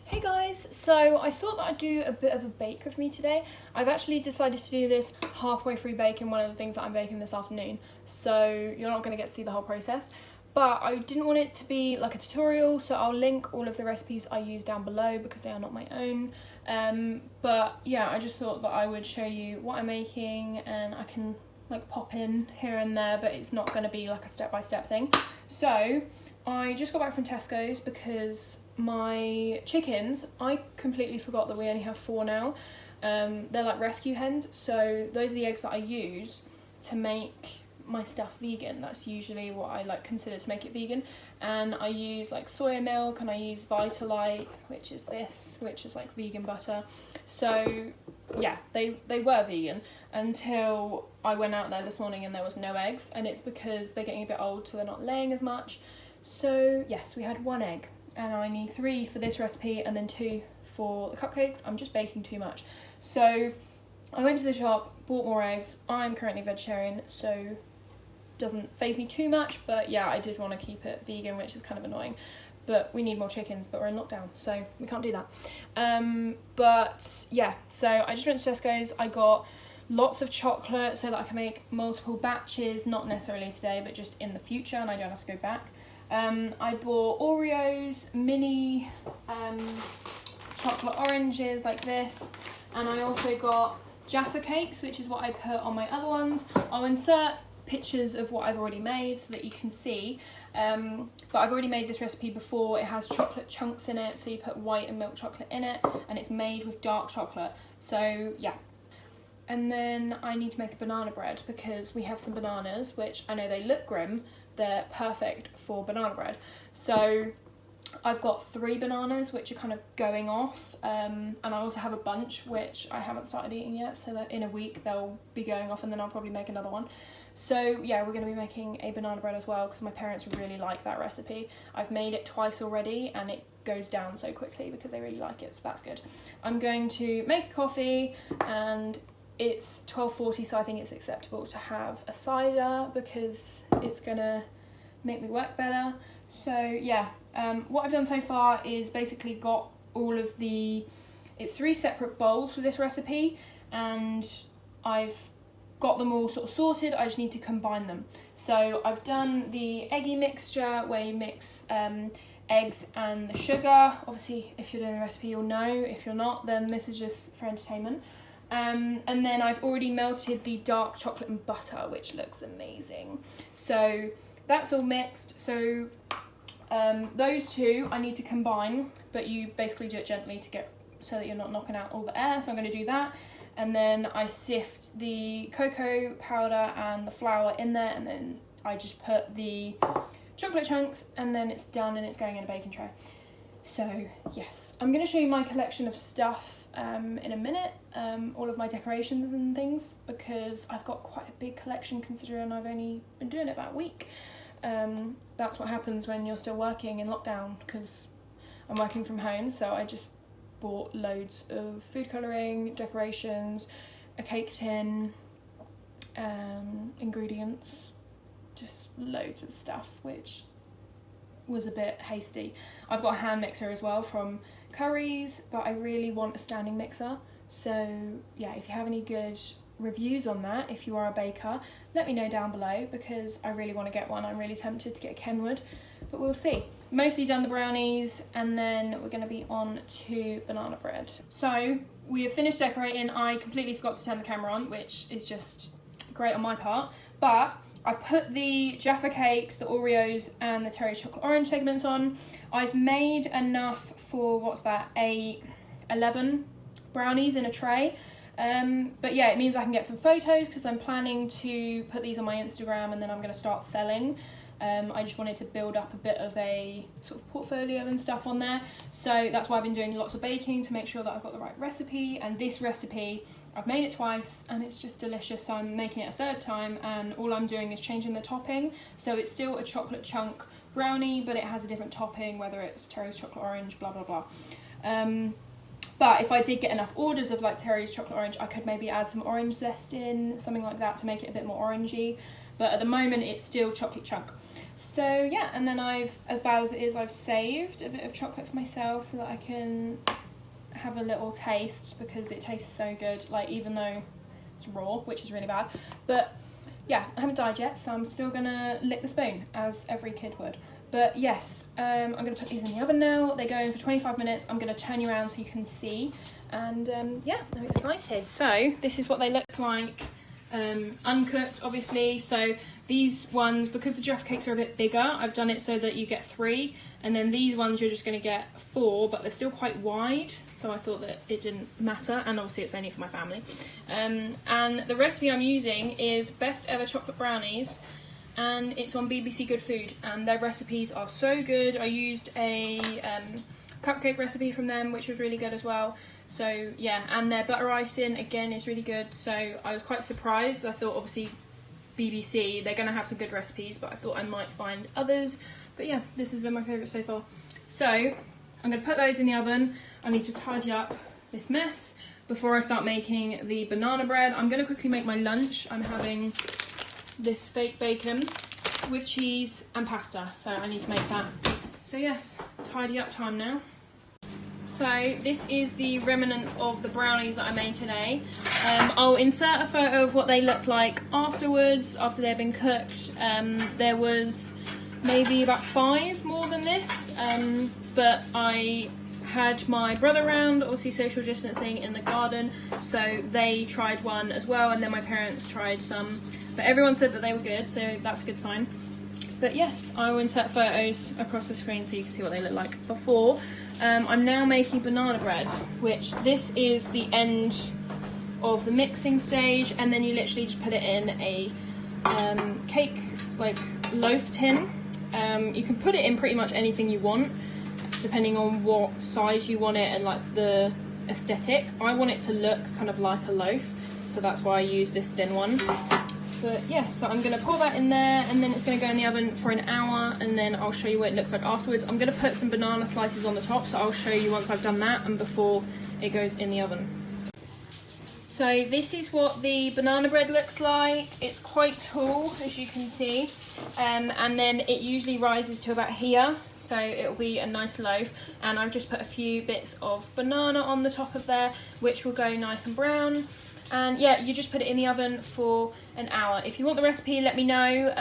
Hey guys, so I thought that I'd do a bit of a bake with me today. I've actually decided to do this halfway through baking one of the things that I'm baking this afternoon, so you're not going to get to see the whole process. But I didn't want it to be like a tutorial, so I'll link all of the recipes I use down below because they are not my own. But yeah, I just thought that I would show you what I'm making and I can like pop in here and there, but it's not going to be like a step-by-step thing. So I just got back from Tesco's because my chickens, I completely forgot that we only have 4 now. They're like rescue hens, so those are the eggs that I use to make my stuff vegan. That's usually what I like consider to make it vegan. And I use like soya milk, and I use Vitalite, which is this, which is like vegan butter. So yeah, they were vegan until I went out there this morning and there was no eggs, and it's because they're getting a bit old, so they're not laying as much. So yes, we had 1 egg, and I need 3 for this recipe and then 2 for the cupcakes. I'm just baking too much. So I went to the shop, bought more eggs. I'm currently vegetarian, so doesn't faze me too much, but yeah, I did want to keep it vegan, which is kind of annoying. But we need more chickens, but we're in lockdown, so we can't do that. But yeah, so I just went to Tesco's. I got lots of chocolate so that I can make multiple batches, not necessarily today, but just in the future, and I don't have to go back. I bought Oreos, mini chocolate oranges like this, and I also got Jaffa cakes, which is what I put on my other ones. I'll insert pictures of what I've already made so that you can see, but I've already made this recipe before. It has chocolate chunks in it, so you put white and milk chocolate in it, and it's made with dark chocolate, so yeah. And then I need to make a banana bread because we have some bananas, which I know they look grim, they're perfect for banana bread. So I've got 3 bananas which are kind of going off, and I also have a bunch which I haven't started eating yet, so that in a week they'll be going off, and then I'll probably make another one. So yeah, we're going to be making a banana bread as well because my parents really like that recipe. I've made it twice already and it goes down so quickly because they really like it, so that's good. I'm going to make a coffee, and it's 12:40, so I think it's acceptable to have a cider because it's gonna make me work better. So yeah, what I've done so far is basically got all of it's 3 separate bowls for this recipe, and I've got them all sort of sorted. I just need to combine them. So I've done the eggy mixture where you mix eggs and the sugar. Obviously, if you're doing the recipe, you'll know. If you're not, then this is just for entertainment. And then I've already melted the dark chocolate and butter, which looks amazing. So that's all mixed. So those 2 I need to combine, but you basically do it gently to get so that you're not knocking out all the air. So I'm going to do that, and then I sift the cocoa powder and the flour in there, and then I just put the chocolate chunks, and then it's done and it's going in a baking tray. So yes, I'm going to show you my collection of stuff in a minute, all of my decorations and things, because I've got quite a big collection considering I've only been doing it about a week. That's what happens when you're still working in lockdown, because I'm working from home, so I just bought loads of food colouring, decorations, a cake tin, ingredients, just loads of stuff, which was a bit hasty. I've got a hand mixer as well from Curry's, but I really want a standing mixer. So yeah, if you have any good reviews on that, if you are a baker, let me know down below because I really want to get one. I'm really tempted to get a Kenwood, but we'll see. Mostly done the brownies, and then we're going to be on to banana bread. So we have finished decorating. I completely forgot to turn the camera on, which is just great on my part, but I've put the Jaffa cakes, the Oreos, and the Terry's chocolate orange segments on. I've made enough for, 11 brownies in a tray. But yeah, it means I can get some photos because I'm planning to put these on my Instagram, and then I'm going to start selling. I just wanted to build up a bit of a sort of portfolio and stuff on there. So that's why I've been doing lots of baking to make sure that I've got the right recipe. And this recipe, I've made it twice and it's just delicious. So I'm making it a 3rd time, and all I'm doing is changing the topping. So it's still a chocolate chunk brownie, but it has a different topping, whether it's Terry's chocolate orange, blah, blah, blah. But if I did get enough orders of like Terry's chocolate orange, I could maybe add some orange zest in, something like that to make it a bit more orangey. But at the moment, it's still chocolate chunk. So yeah, and then as bad as it is, I've saved a bit of chocolate for myself so that I can have a little taste, because it tastes so good, like even though it's raw, which is really bad. But yeah, I haven't died yet, so I'm still gonna lick the spoon, as every kid would. But yes, I'm gonna put these in the oven now. They go in for 25 minutes. I'm gonna turn you around so you can see. And yeah, I'm excited. So this is what they look like, uncooked obviously. So these ones, because the giraffe cakes are a bit bigger, I've done it so that you get 3, and then these ones you're just going to get 4, but they're still quite wide, so I thought that it didn't matter, and obviously it's only for my family. And the recipe I'm using is Best Ever Chocolate Brownies, and it's on BBC Good Food, and their recipes are so good. I used a cupcake recipe from them, which was really good as well. So yeah, and their butter icing again is really good, so I was quite surprised. I thought obviously BBC, they're going to have some good recipes, but I thought I might find others. But yeah, this has been my favourite so far. So I'm going to put those in the oven. I need to tidy up this mess before I start making the banana bread. I'm going to quickly make my lunch. I'm having this fake bacon with cheese and pasta, so I need to make that. So yes, tidy up time now. So this is the remnants of the brownies that I made today. I'll insert a photo of what they look like afterwards, after they've been cooked. There was maybe about 5 more than this, but I had my brother around, obviously social distancing in the garden, so they tried one as well, and then my parents tried some, but everyone said that they were good, so that's a good sign. But yes, I will insert photos across the screen so you can see what they look like before. I'm now making banana bread, which this is the end of the mixing stage, and then you literally just put it in a cake, like loaf tin. You can put it in pretty much anything you want, depending on what size you want it and like the aesthetic. I want it to look kind of like a loaf, so that's why I use this thin one. But yeah, so I'm going to pour that in there, and then it's going to go in the oven for an hour, and then I'll show you what it looks like afterwards. I'm going to put some banana slices on the top, so I'll show you once I've done that and before it goes in the oven. So this is what the banana bread looks like. It's quite tall, as you can see, and then it usually rises to about here, so it'll be a nice loaf. And I've just put a few bits of banana on the top of there, which will go nice and brown. And yeah, you just put it in the oven for an hour. If you want the recipe, let me know.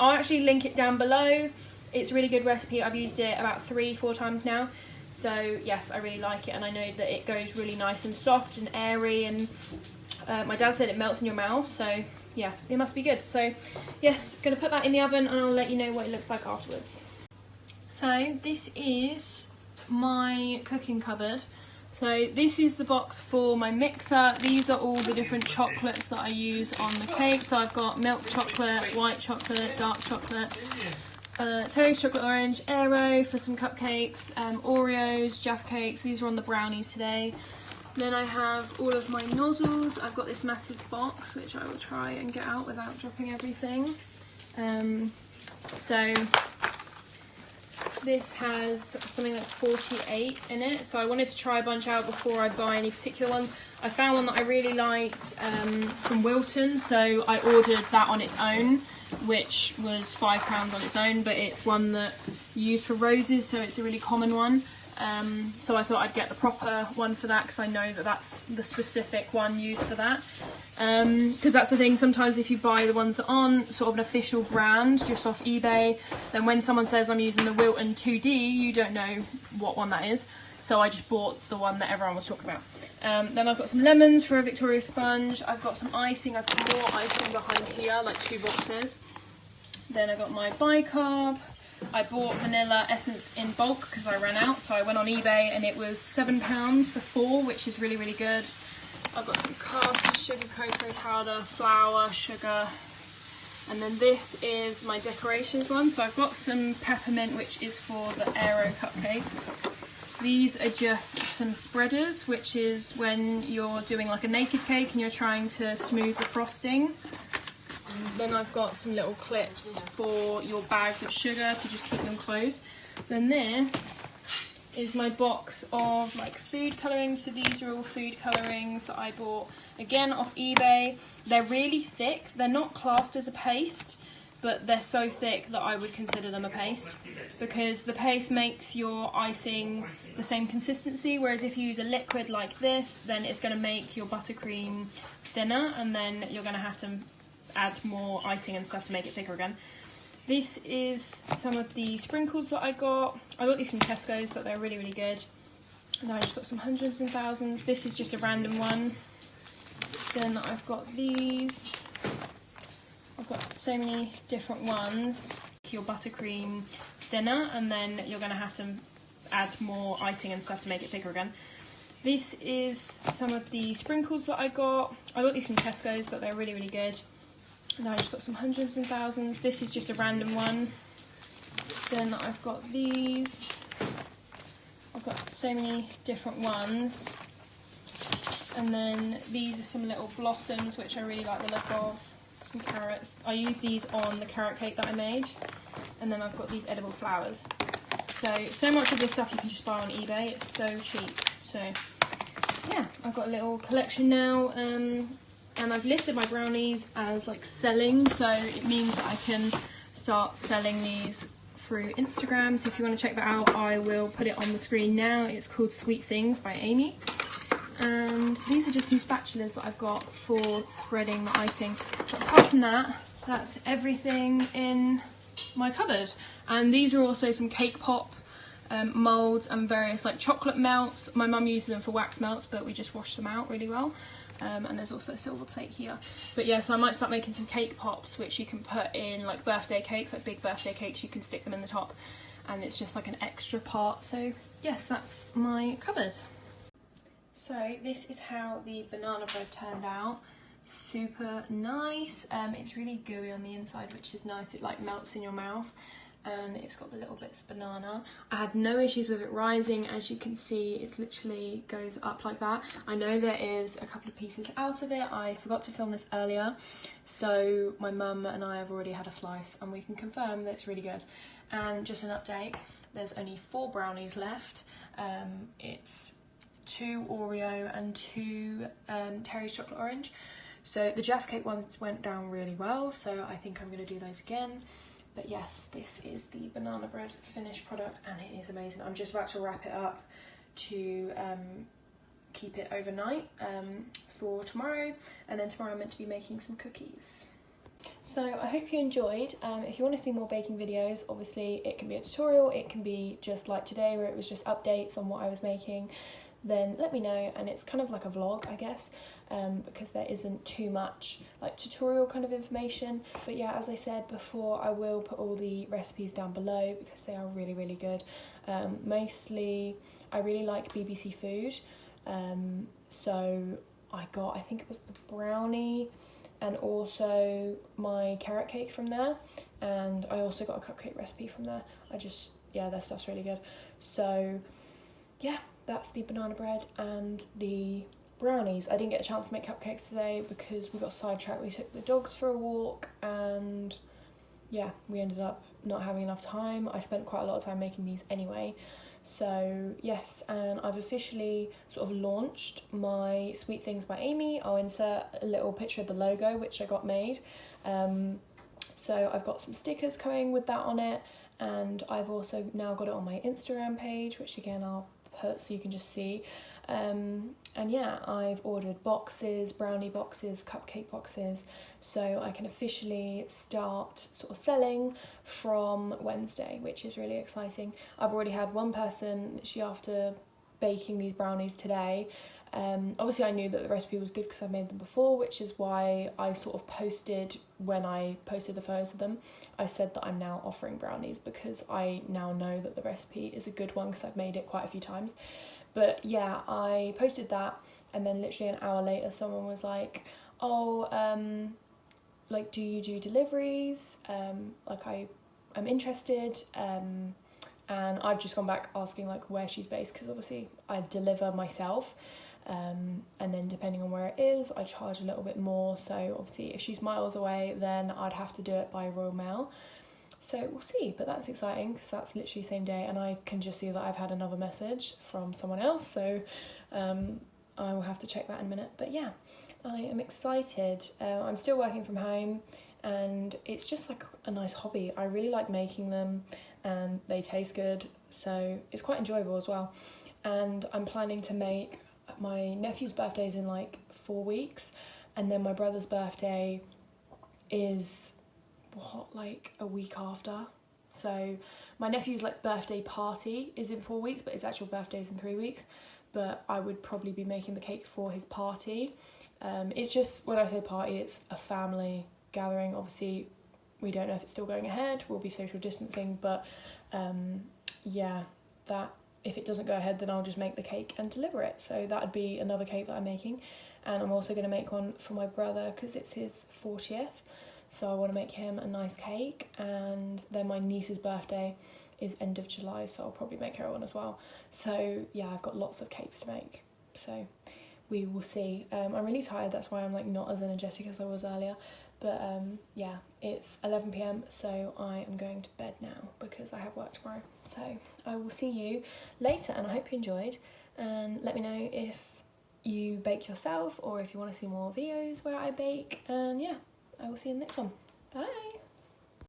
I'll actually link it down below. It's a really good recipe. I've used it about 3-4 times now. So yes, I really like it, and I know that it goes really nice and soft and airy, and my dad said it melts in your mouth, so yeah, it must be good. So yes, gonna put that in the oven, and I'll let you know what it looks like afterwards. So this is my cooking cupboard. So this is the box for my mixer. These are all the different chocolates that I use on the cake. So I've got milk chocolate, white chocolate, dark chocolate, Terry's chocolate orange, Aero for some cupcakes, Oreos, Jaffa cakes. These are on the brownies today. Then I have all of my nozzles. I've got this massive box, which I will try and get out without dropping everything. So this has something like 48 in it, so I wanted to try a bunch out before I buy any particular ones. I found one that I really liked from Wilton, so I ordered that on its own, which was £5 on its own, but it's one that you use for roses, so it's a really common one. So I thought I'd get the proper one for that, because I know that that's the specific one used for that. Because that's the thing, sometimes if you buy the ones that aren't sort of an official brand just off eBay, then when someone says I'm using the Wilton 2D, you don't know what one that is. So I just bought the one that everyone was talking about. Then I've got some lemons for a Victoria sponge. I've got some icing. I've got more icing behind here, like 2 boxes. Then I got my bicarb. I bought vanilla essence in bulk because I ran out, so I went on eBay and it was £7 for 4, which is really, really good. I've got some caster sugar, cocoa powder, flour, sugar, and then this is my decorations one. So I've got some peppermint, which is for the Aero cupcakes. These are just some spreaders, which is when you're doing like a naked cake and you're trying to smooth the frosting. Then I've got some little clips for your bags of sugar to just keep them closed. Then this is my box of like food colourings. So these are all food colourings that I bought again off eBay. They're really thick. They're not classed as a paste, but they're so thick that I would consider them a paste, because the paste makes your icing the same consistency, whereas if you use a liquid like this, then it's going to make your buttercream thinner, and then you're going to have to add more icing and stuff to make it thicker again. This is some of the sprinkles that I got. I got these from Tesco's, but they're really, really good. And I just got some hundreds and thousands. This is just a random one. Then I've got these. I've got so many different ones. Your buttercream thinner, and then you're going to have to add more icing and stuff to make it thicker again. This is some of the sprinkles that I got. I got these from Tesco's, but they're really, really good. And I just got some hundreds and thousands. This is just a random one. Then I've got these. I've got so many different ones. And then these are some little blossoms, which I really like the look of. Some carrots. I used these on the carrot cake that I made. And then I've got these edible flowers. So much of this stuff you can just buy on eBay. It's so cheap. So yeah, I've got a little collection now. And I've listed my brownies as like selling, so it means that I can start selling these through Instagram. So if you want to check that out, I will put it on the screen now. It's called Sweet Things by Amy. And these are just some spatulas that I've got for spreading the icing. But apart from that, that's everything in my cupboard. And these are also some cake pop moulds and various like chocolate melts. My mum uses them for wax melts, but we just wash them out really well. And there's also a silver plate here. But yeah, so I might start making some cake pops, which you can put in like birthday cakes, like big birthday cakes. You can stick them in the top, and it's just like an extra part. So yes, that's my cupboard. So this is how the banana bread turned out. Super nice. It's really gooey on the inside, which is nice. It like melts in your mouth. And it's got the little bits of banana. I had no issues with it rising. As you can see, it literally goes up like that. I know there is a couple of pieces out of it. I forgot to film this earlier, so my mum and I have already had a slice, and we can confirm that it's really good. And just an update, there's only 4 brownies left. It's 2 Oreo and 2 Terry's chocolate orange. So the Jaffa cake ones went down really well, so I think I'm going to do those again. But yes, this is the banana bread finished product, and it is amazing. I'm just about to wrap it up to keep it overnight for tomorrow, and then tomorrow I'm meant to be making some cookies. So I hope you enjoyed. If you want to see more baking videos, obviously it can be a tutorial, it can be just like today where it was just updates on what I was making, then let me know. And it's kind of like a vlog, I guess, because there isn't too much like tutorial kind of information. But yeah, as I said before, I will put all the recipes down below because they are really, really good. Mostly I really like BBC food, so I got, I think it was the brownie and also my carrot cake from there, and I also got a cupcake recipe from there. Yeah, their stuff's really good. So yeah, that's the banana bread and the brownies. I didn't get a chance to make cupcakes today because we got sidetracked. We took the dogs for a walk, and yeah, we ended up not having enough time. I spent quite a lot of time making these anyway. So yes, and I've officially sort of launched my Sweet Things by Amy. I'll insert a little picture of the logo, which I got made. So I've got some stickers coming with that on it, and I've also now got it on my Instagram page, which again I'll put so you can just see. And yeah, I've ordered boxes, brownie boxes, cupcake boxes, so I can officially start sort of selling from Wednesday, which is really exciting. I've already had one person, after baking these brownies today, obviously I knew that the recipe was good because I've made them before, which is why I sort of posted, when I posted the photos of them, I said that I'm now offering brownies because I now know that the recipe is a good one because I've made it quite a few times. But yeah, I posted that, and then literally an hour later someone was like, oh, like, do you do deliveries? Like, I'm interested. And I've just gone back asking like where she's based, because obviously I deliver myself, and then depending on where it is I charge a little bit more. So obviously if she's miles away, then I'd have to do it by Royal Mail. So we'll see, but that's exciting because that's literally same day, and I can just see that I've had another message from someone else, so I will have to check that in a minute. But yeah, I am excited. I'm still working from home, and it's just like a nice hobby. I really like making them and they taste good, so it's quite enjoyable as well. And I'm planning to make, my nephew's birthday's in like 4 weeks, and then my brother's birthday is like a week after. So my nephew's like birthday party is in 4 weeks, but his actual birthday is in 3 weeks. But I would probably be making the cake for his party. It's just, when I say party, it's a family gathering. Obviously, we don't know if it's still going ahead. We'll be social distancing, but yeah, that if it doesn't go ahead, then I'll just make the cake and deliver it. So that would be another cake that I'm making. And I'm also going to make one for my brother because it's his 40th. So I want to make him a nice cake. And then my niece's birthday is end of July, so I'll probably make her one as well. So yeah, I've got lots of cakes to make. So we will see. I'm really tired, that's why I'm like not as energetic as I was earlier. But yeah, it's 11 p.m, so I am going to bed now because I have work tomorrow. So I will see you later, and I hope you enjoyed. And let me know if you bake yourself or if you want to see more videos where I bake. And yeah, I will see you in the next one. Bye!